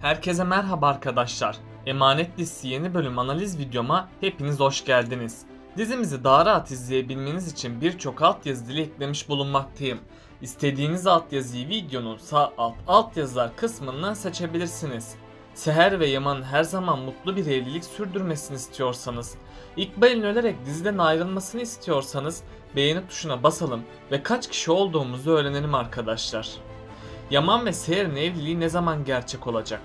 Herkese merhaba arkadaşlar. Emanet dizisi yeni bölüm analiz videoma hepiniz hoş geldiniz. Dizimizi daha rahat izleyebilmeniz için birçok altyazı dili eklemiş bulunmaktayım. İstediğiniz altyazıyı videonun sağ alt altyazılar kısmından seçebilirsiniz. Seher ve Yaman'ın her zaman mutlu bir evlilik sürdürmesini istiyorsanız, İkbal'in ölerek diziden ayrılmasını istiyorsanız beğeni tuşuna basalım ve kaç kişi olduğumuzu öğrenelim arkadaşlar. Yaman ve Seher'in evliliği ne zaman gerçek olacak?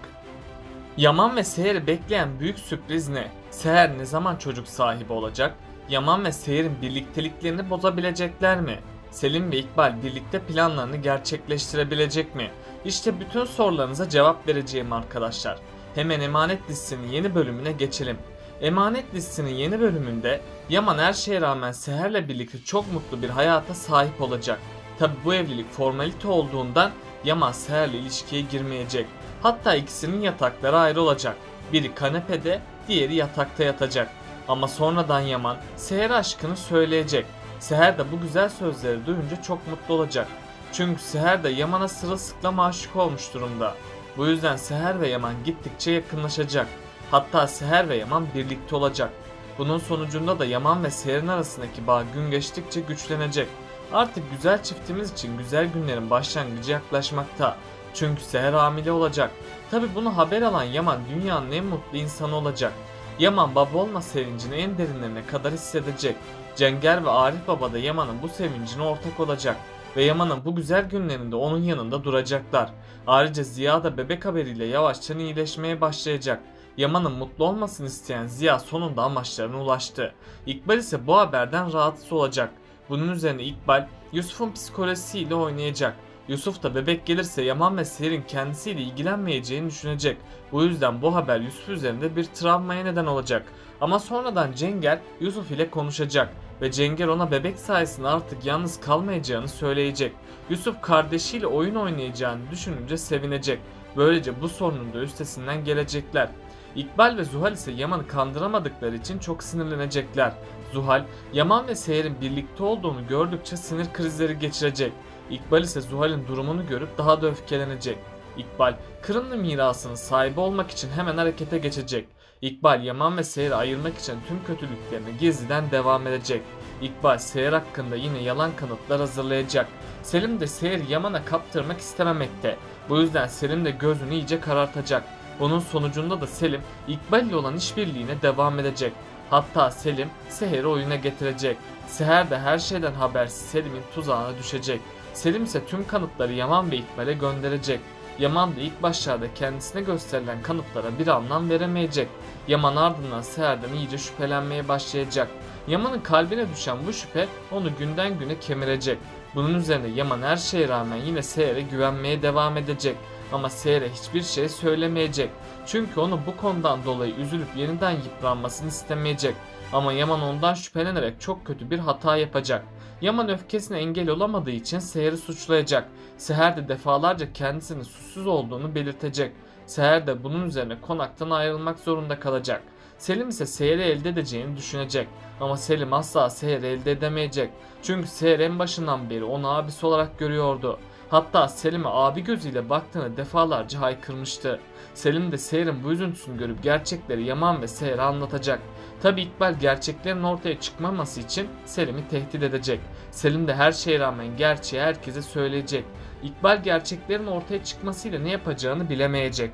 Yaman ve Seher'i bekleyen büyük sürpriz ne? Seher ne zaman çocuk sahibi olacak? Yaman ve Seher'in birlikteliklerini bozabilecekler mi? Selim ve İkbal birlikte planlarını gerçekleştirebilecek mi? İşte bütün sorularınıza cevap vereceğim arkadaşlar. Hemen Emanet dizisinin yeni bölümüne geçelim. Emanet dizisinin yeni bölümünde Yaman her şeye rağmen Seher'le birlikte çok mutlu bir hayata sahip olacak. Tabi bu evlilik formalite olduğundan Yaman Seher'le ilişkiye girmeyecek. Hatta ikisinin yatakları ayrı olacak. Biri kanepede, diğeri yatakta yatacak. Ama sonradan Yaman Seher'e aşkını söyleyecek. Seher de bu güzel sözleri duyunca çok mutlu olacak. Çünkü Seher de Yaman'a sırılsıklam aşık olmuş durumda. Bu yüzden Seher ve Yaman gittikçe yakınlaşacak. Hatta Seher ve Yaman birlikte olacak. Bunun sonucunda da Yaman ve Seher'in arasındaki bağ gün geçtikçe güçlenecek. Artık güzel çiftimiz için güzel günlerin başlangıcı yaklaşmakta. Çünkü Seher hamile olacak. Tabi bunu haber alan Yaman dünyanın en mutlu insanı olacak. Yaman baba olma sevincini en derinlerine kadar hissedecek. Cenger ve Arif Baba da Yaman'ın bu sevincine ortak olacak. Ve Yaman'ın bu güzel günlerinde onun yanında duracaklar. Ayrıca Ziya da bebek haberiyle yavaşça iyileşmeye başlayacak. Yaman'ın mutlu olmasını isteyen Ziya sonunda amaçlarına ulaştı. İkbal ise bu haberden rahatsız olacak. Bunun üzerine İkbal Yusuf'un psikolojisiyle oynayacak. Yusuf da bebek gelirse Yaman ve Seher'in kendisiyle ilgilenmeyeceğini düşünecek. Bu yüzden bu haber Yusuf üzerinde bir travmaya neden olacak. Ama sonradan Cenger Yusuf ile konuşacak ve Cenger ona bebek sayesinde artık yalnız kalmayacağını söyleyecek. Yusuf kardeşiyle oyun oynayacağını düşününce sevinecek. Böylece bu sorunun da üstesinden gelecekler. İkbal ve Zuhal ise Yaman'ı kandıramadıkları için çok sinirlenecekler. Zuhal, Yaman ve Seher'in birlikte olduğunu gördükçe sinir krizleri geçirecek. İkbal ise Zuhal'in durumunu görüp daha da öfkelenecek. İkbal, Kırımlı mirasının sahibi olmak için hemen harekete geçecek. İkbal, Yaman ve Seher'i ayırmak için tüm kötülüklerini gizliden devam edecek. İkbal, Seher hakkında yine yalan kanıtlar hazırlayacak. Selim de Seher'i Yaman'a kaptırmak istememekte. Bu yüzden Selim de gözünü iyice karartacak. Bunun sonucunda da Selim, İkbal ile olan işbirliğine devam edecek. Hatta Selim, Seher'i oyuna getirecek. Seher de her şeyden habersiz Selim'in tuzağına düşecek. Selim ise tüm kanıtları Yaman ve İkbal'e gönderecek. Yaman da ilk başlarda kendisine gösterilen kanıtlara bir anlam veremeyecek. Yaman ardından Seher'den iyice şüphelenmeye başlayacak. Yaman'ın kalbine düşen bu şüphe onu günden güne kemirecek. Bunun üzerine Yaman her şeye rağmen yine Seher'e güvenmeye devam edecek. Ama Seher'e hiçbir şey söylemeyecek. Çünkü onu bu konudan dolayı üzülüp yeniden yıpranmasını istemeyecek. Ama Yaman ondan şüphelenerek çok kötü bir hata yapacak. Yaman öfkesine engel olamadığı için Seher'i suçlayacak. Seher de defalarca kendisinin suçsuz olduğunu belirtecek. Seher de bunun üzerine konaktan ayrılmak zorunda kalacak. Selim ise Seher'i elde edeceğini düşünecek. Ama Selim asla Seher'i elde edemeyecek. Çünkü Seher en başından beri onu abisi olarak görüyordu. Hatta Selim'e abi gözüyle baktığını defalarca haykırmıştı. Selim de Seher'in bu üzüntüsünü görüp gerçekleri Yaman ve Seher'e anlatacak. Tabi İkbal gerçeklerin ortaya çıkmaması için Selim'i tehdit edecek. Selim de her şeye rağmen gerçeği herkese söyleyecek. İkbal gerçeklerin ortaya çıkmasıyla ne yapacağını bilemeyecek.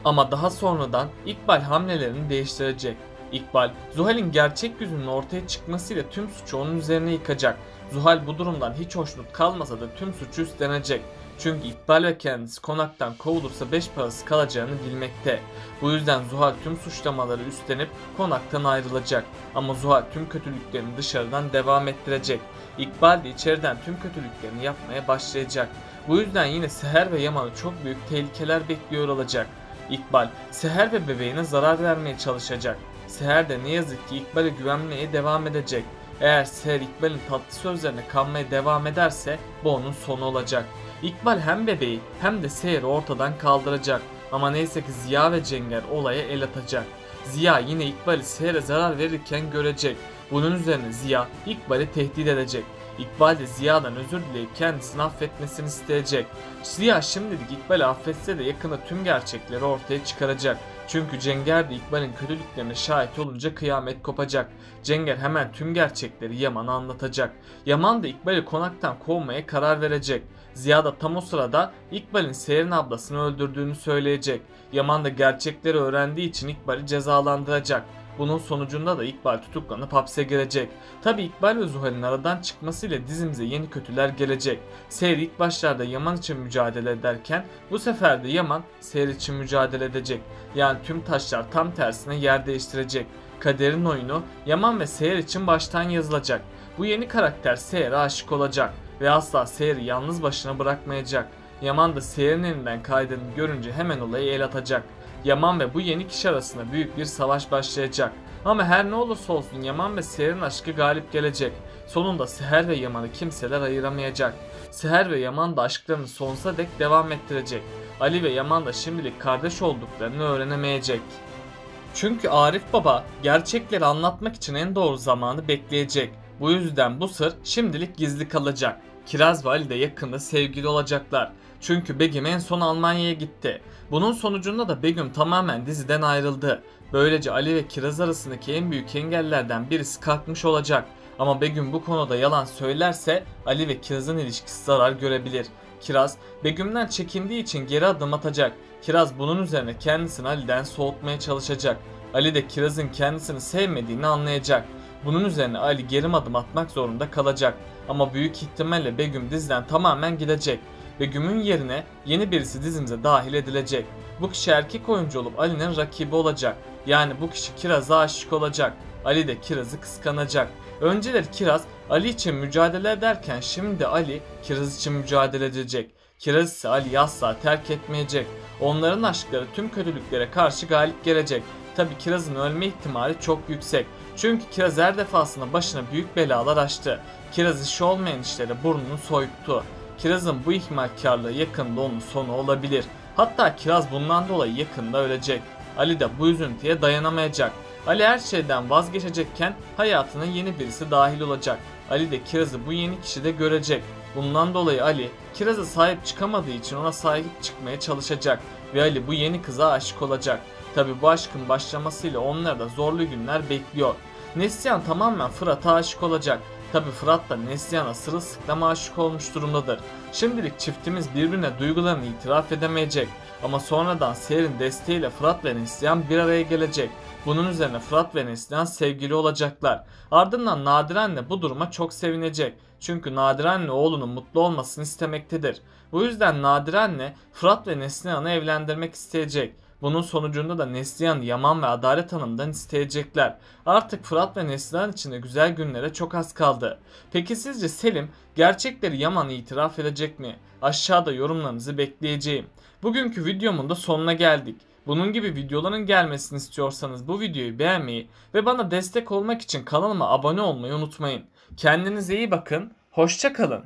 Ama daha sonradan İkbal hamlelerini değiştirecek. İkbal, Zuhal'in gerçek yüzünün ortaya çıkmasıyla tüm suçu onun üzerine yıkacak. Zuhal bu durumdan hiç hoşnut kalmasa da tüm suçu üstlenecek. Çünkü İkbal ve kendisi konaktan kovulursa beş parası kalacağını bilmekte. Bu yüzden Zuhal tüm suçlamaları üstlenip konaktan ayrılacak. Ama Zuhal tüm kötülüklerini dışarıdan devam ettirecek. İkbal de içeriden tüm kötülüklerini yapmaya başlayacak. Bu yüzden yine Seher ve Yaman'ı çok büyük tehlikeler bekliyor olacak. İkbal, Seher ve bebeğine zarar vermeye çalışacak. Seher de ne yazık ki İkbal'e güvenmeye devam edecek. Eğer Seher İkbal'in tatlı sözlerine kanmaya devam ederse bu onun sonu olacak. İkbal hem bebeği hem de Seher'i ortadan kaldıracak. Ama neyse ki Ziya ve Cenger olaya el atacak. Ziya yine İkbal'i Seher'e zarar verirken görecek. Bunun üzerine Ziya İkbal'i tehdit edecek. İkbal de Ziya'dan özür dileyip kendisini affetmesini isteyecek. Ziya şimdilik İkbal'i affetse de yakında tüm gerçekleri ortaya çıkaracak. Çünkü Cenger de İkbal'in kötülüklerine şahit olunca kıyamet kopacak. Cenger hemen tüm gerçekleri Yaman'a anlatacak. Yaman da İkbal'i konaktan kovmaya karar verecek. Ziya da tam o sırada İkbal'in Seher'in ablasını öldürdüğünü söyleyecek. Yaman da gerçekleri öğrendiği için İkbal'i cezalandıracak. Bunun sonucunda da İkbal tutuklanıp hapse girecek. Tabi İkbal ve Zuhal'in aradan çıkmasıyla dizimize yeni kötüler gelecek. Seher ilk başlarda Yaman için mücadele ederken bu sefer de Yaman Seher için mücadele edecek. Yani tüm taşlar tam tersine yer değiştirecek. Kaderin oyunu Yaman ve Seher için baştan yazılacak. Bu yeni karakter Seher'e aşık olacak ve asla Seher'i yalnız başına bırakmayacak. Yaman da Seher'in elinden kaydığını görünce hemen olaya el atacak. Yaman ve bu yeni kişi arasında büyük bir savaş başlayacak. Ama her ne olursa olsun Yaman ve Seher'in aşkı galip gelecek. Sonunda Seher ve Yaman'ı kimseler ayıramayacak. Seher ve Yaman da aşklarını sonsuza dek devam ettirecek. Ali ve Yaman da şimdilik kardeş olduklarını öğrenemeyecek. Çünkü Arif Baba gerçekleri anlatmak için en doğru zamanı bekleyecek. Bu yüzden bu sır şimdilik gizli kalacak. Kiraz ve Ali de yakında sevgili olacaklar. Çünkü Begüm en son Almanya'ya gitti. Bunun sonucunda da Begüm tamamen diziden ayrıldı. Böylece Ali ve Kiraz arasındaki en büyük engellerden birisi kalkmış olacak. Ama Begüm bu konuda yalan söylerse Ali ve Kiraz'ın ilişkisi zarar görebilir. Kiraz, Begüm'den çekindiği için geri adım atacak. Kiraz bunun üzerine kendisini Ali'den soğutmaya çalışacak. Ali de Kiraz'ın kendisini sevmediğini anlayacak. Bunun üzerine Ali geri adım atmak zorunda kalacak. Ama büyük ihtimalle Begüm diziden tamamen gidecek. Begüm'ün yerine yeni birisi dizimize dahil edilecek. Bu kişi erkek oyuncu olup Ali'nin rakibi olacak. Yani bu kişi Kiraz'a aşık olacak. Ali de Kiraz'ı kıskanacak. Önceleri Kiraz Ali için mücadele ederken şimdi Ali Kiraz için mücadele edecek. Kiraz ise Ali'yi asla terk etmeyecek. Onların aşkları tüm kötülüklere karşı galip gelecek. Tabi Kiraz'ın ölme ihtimali çok yüksek. Çünkü Kiraz her defasında başına büyük belalar açtı. Kiraz işi olmayan işlere burnunu soyuttu. Kiraz'ın bu ihmalkarlığı yakında onun sonu olabilir. Hatta Kiraz bundan dolayı yakında ölecek. Ali de bu üzüntüye dayanamayacak. Ali her şeyden vazgeçecekken hayatına yeni birisi dahil olacak. Ali de Kiraz'ı bu yeni kişide görecek. Bundan dolayı Ali Kiraz'a sahip çıkamadığı için ona sahip çıkmaya çalışacak. Ve Ali bu yeni kıza aşık olacak. Tabi bu aşkın başlamasıyla onları da zorlu günler bekliyor. Neslihan tamamen Fırat'a aşık olacak. Tabi Fırat da Neslihan'a sırılsıklam aşık olmuş durumdadır. Şimdilik çiftimiz birbirine duygularını itiraf edemeyecek. Ama sonradan Seher'in desteğiyle Fırat ve Neslihan bir araya gelecek. Bunun üzerine Fırat ve Neslihan sevgili olacaklar. Ardından Nadir anne bu duruma çok sevinecek. Çünkü Nadir anne oğlunun mutlu olmasını istemektedir. Bu yüzden Nadir anne Fırat ve Neslihan'ı evlendirmek isteyecek. Bunun sonucunda da Neslihan, Yaman ve Adalet Hanım'dan isteyecekler. Artık Fırat ve Neslihan için de güzel günlere çok az kaldı. Peki sizce Selim gerçekleri Yaman'a itiraf edecek mi? Aşağıda yorumlarınızı bekleyeceğim. Bugünkü videomun da sonuna geldik. Bunun gibi videoların gelmesini istiyorsanız bu videoyu beğenmeyi ve bana destek olmak için kanalıma abone olmayı unutmayın. Kendinize iyi bakın, hoşça kalın.